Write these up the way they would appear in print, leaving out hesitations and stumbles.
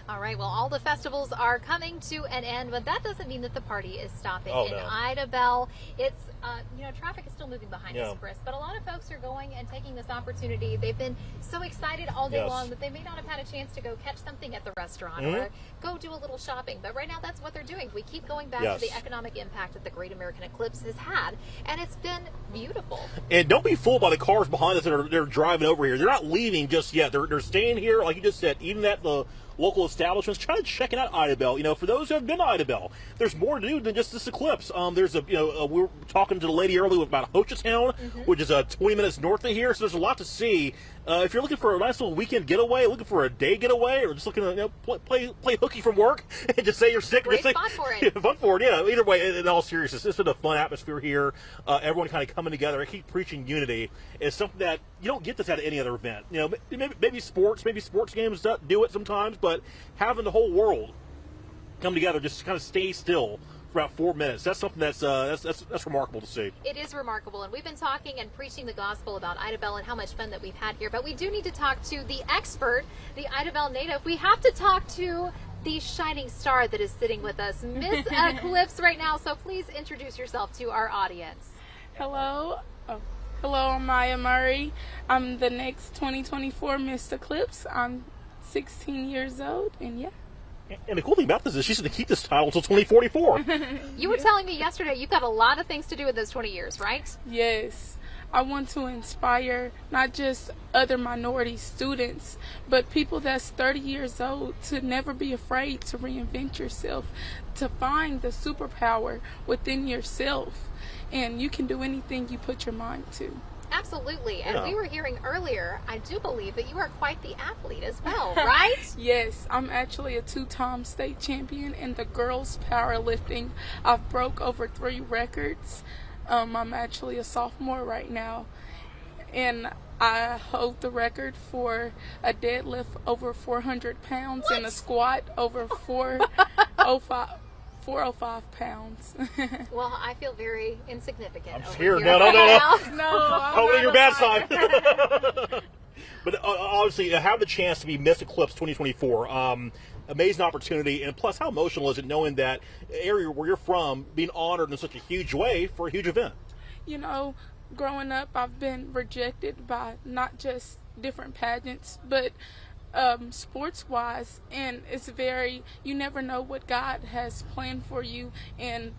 All right, well, all the festivals are coming to an end, but that doesn't mean that the party is stopping. In Idabel, it's, traffic is still moving behind us, Chris, but a lot of folks are going and taking this opportunity. They've been so excited all day long that they may not have had a chance to go catch something at the restaurant or go do a little shopping, but right now that's what they're doing. We keep going back to the economic impact that the Great American Eclipse has had, and it's been beautiful. And don't be fooled by the cars behind us that are driving over here. They're not leaving just yet. They're staying here, like you just said, even at the local establishments, trying to check out Idabel. For those who have been to Idabel, there's more to do than just this eclipse. There's we were talking to the lady earlier about Hochatown, which is 20 minutes north of here, so there's a lot to see. If you're looking for a nice little weekend getaway, looking for a day getaway, or just looking to play hooky from work and just say you're sick. Great spot for it. Fun for it, yeah. Either way, in all seriousness, it's been a fun atmosphere here. Everyone kind of coming together. I keep preaching unity. It's something that you don't get this at any other event. Maybe sports games do it sometimes, but having the whole world come together, just kind of stay still for about 4 minutes. That's something that's remarkable to see. It is remarkable, and we've been talking and preaching the gospel about Idabel and how much fun that we've had here. But we do need to talk to the expert, the Idabel native. We have to talk to the shining star that is sitting with us, Miss Eclipse, right now. So please introduce yourself to our audience. Hello. Hello, I'm Mya Murray. I'm the next 2024 Miss Eclipse. I'm 16 years old, and yeah. And the cool thing about this is she's going to keep this title until 2044. You were telling me yesterday you've got a lot of things to do with those 20 years, right? Yes. I want to inspire not just other minority students, but people that's 30 years old to never be afraid to reinvent yourself, to find the superpower within yourself. And you can do anything you put your mind to. Absolutely. And we were hearing earlier, I do believe that you are quite the athlete as well, right? Yes, I'm actually a 2-time state champion in the girls powerlifting. I've broke over 3 records. I'm actually a sophomore right now, and I hold the record for a deadlift over 400 pounds and a squat over 405 pounds. Well, I feel very insignificant. I'm here. No. Holding your bad side. But obviously, have the chance to be Miss Eclipse 2024. Amazing opportunity, and plus, how emotional is it knowing that area where you're from being honored in such a huge way for a huge event? Growing up, I've been rejected by not just different pageants, but sports-wise, and it's you never know what God has planned for you. And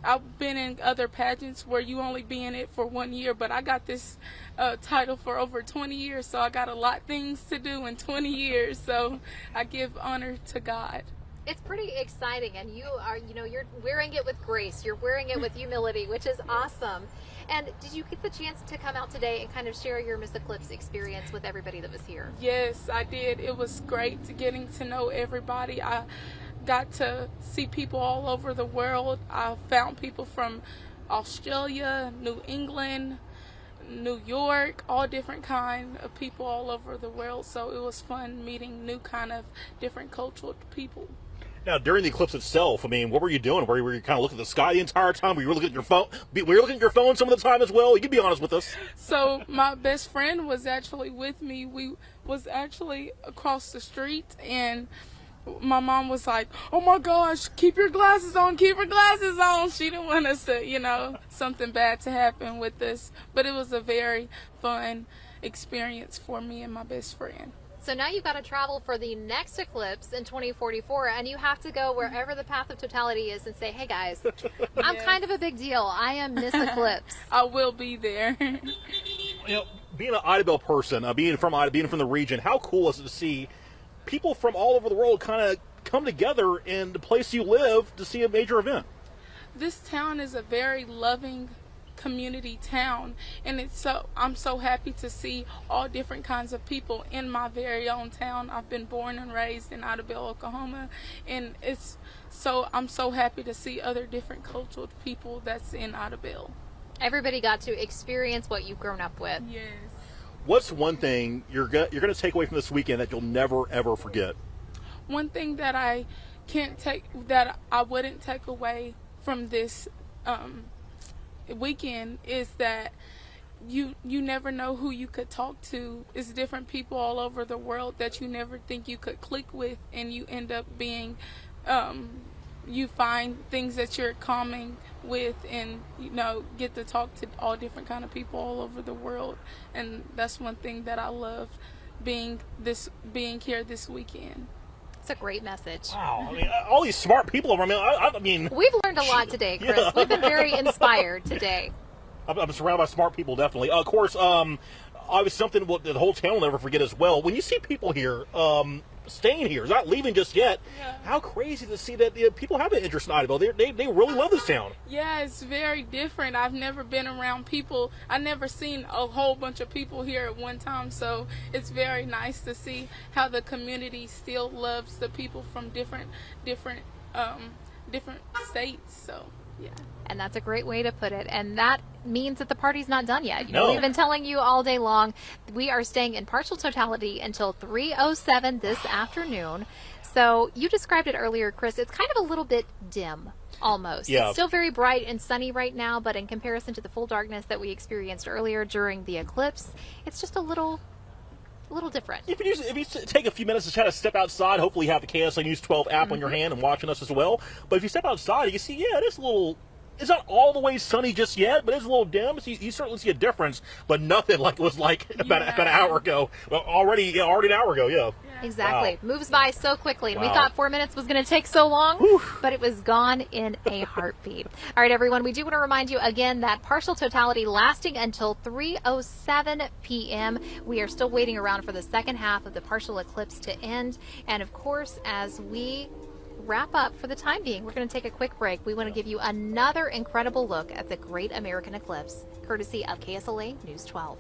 I've been in other pageants where you only be in it for 1 year, but I got this title for over 20 years, so I got a lot of things to do in 20 years, so I give honor to God. It's pretty exciting, and you are, you're wearing it with grace. You're wearing it with humility, which is awesome. And did you get the chance to come out today and kind of share your Miss Eclipse experience with everybody that was here? Yes, I did. It was great getting to know everybody. I got to see people all over the world. I found people from Australia, New England, New York, all different kind of people all over the world. So it was fun meeting new kind of different cultural people. Now, during the eclipse itself, what were you doing? Were you kind of looking at the sky the entire time? Were you looking at your phone? Were you looking at your phone some of the time as well? You can be honest with us. So my best friend was actually with me. We was actually across the street, and my mom was like, "Oh my gosh, keep your glasses on, keep your glasses on." She didn't want us to, something bad to happen with us. But it was a very fun experience for me and my best friend. So now you've got to travel for the next eclipse in 2044, and you have to go wherever the path of totality is and say, "Hey guys, I'm kind of a big deal. I am Miss Eclipse." I will be there. Being an Idabel person, being from the region, how cool is it to see people from all over the world kind of come together in the place you live to see a major event? This town is a very loving community town, and I'm so happy to see all different kinds of people in my very own town. I've been born and raised in Idabel, Oklahoma, and I'm so happy to see other different cultural people that's in Idabel. Everybody got to experience what you've grown up with. Yes. What's one thing you're going to take away from this weekend that you'll never ever forget? One thing that I wouldn't take away from this weekend is that you never know who you could talk to. It's different people all over the world that you never think you could click with, and you end up being, you find things that you're calming with, and get to talk to all different kind of people all over the world. And that's one thing that I love being here this weekend. It's a great message. Wow, I mean, all these smart people. I mean, we've learned a lot today, Chris. Yeah. We've been very inspired today. I'm surrounded by smart people, definitely. Of course, obviously something the whole town will never forget as well. When you see people here staying here, not leaving just yet, how crazy to see that people have an interest in Idabel. They really love this town. Yeah, it's very different. I've never been around people. I've never seen a whole bunch of people here at one time, so it's very nice to see how the community still loves the people from different states. So, yeah. And that's a great way to put it. And that means that the party's not done yet. No. We've been telling you all day long, we are staying in partial totality until 3:07 this afternoon. So you described it earlier, Chris. It's kind of a little bit dim, almost. Yeah. It's still very bright and sunny right now, but in comparison to the full darkness that we experienced earlier during the eclipse, it's just a little different. If you take a few minutes to try to step outside, hopefully you have the KSLA News 12 app on your hand and watching us as well. But if you step outside, you see, it is a little. It's not all the way sunny just yet, but it's a little dim. So you certainly see a difference, but nothing like it was like about an hour ago. Well, already an hour ago, yeah. Exactly. Wow. Moves by so quickly. And we Wow. thought 4 minutes was going to take so long, but it was gone in a heartbeat. All right, everyone, we do want to remind you again that partial totality lasting until 3:07 p.m. We are still waiting around for the second half of the partial eclipse to end. And of course, as we wrap up for the time being, we're going to take a quick break. We want to give you another incredible look at the Great American Eclipse, courtesy of KSLA News 12.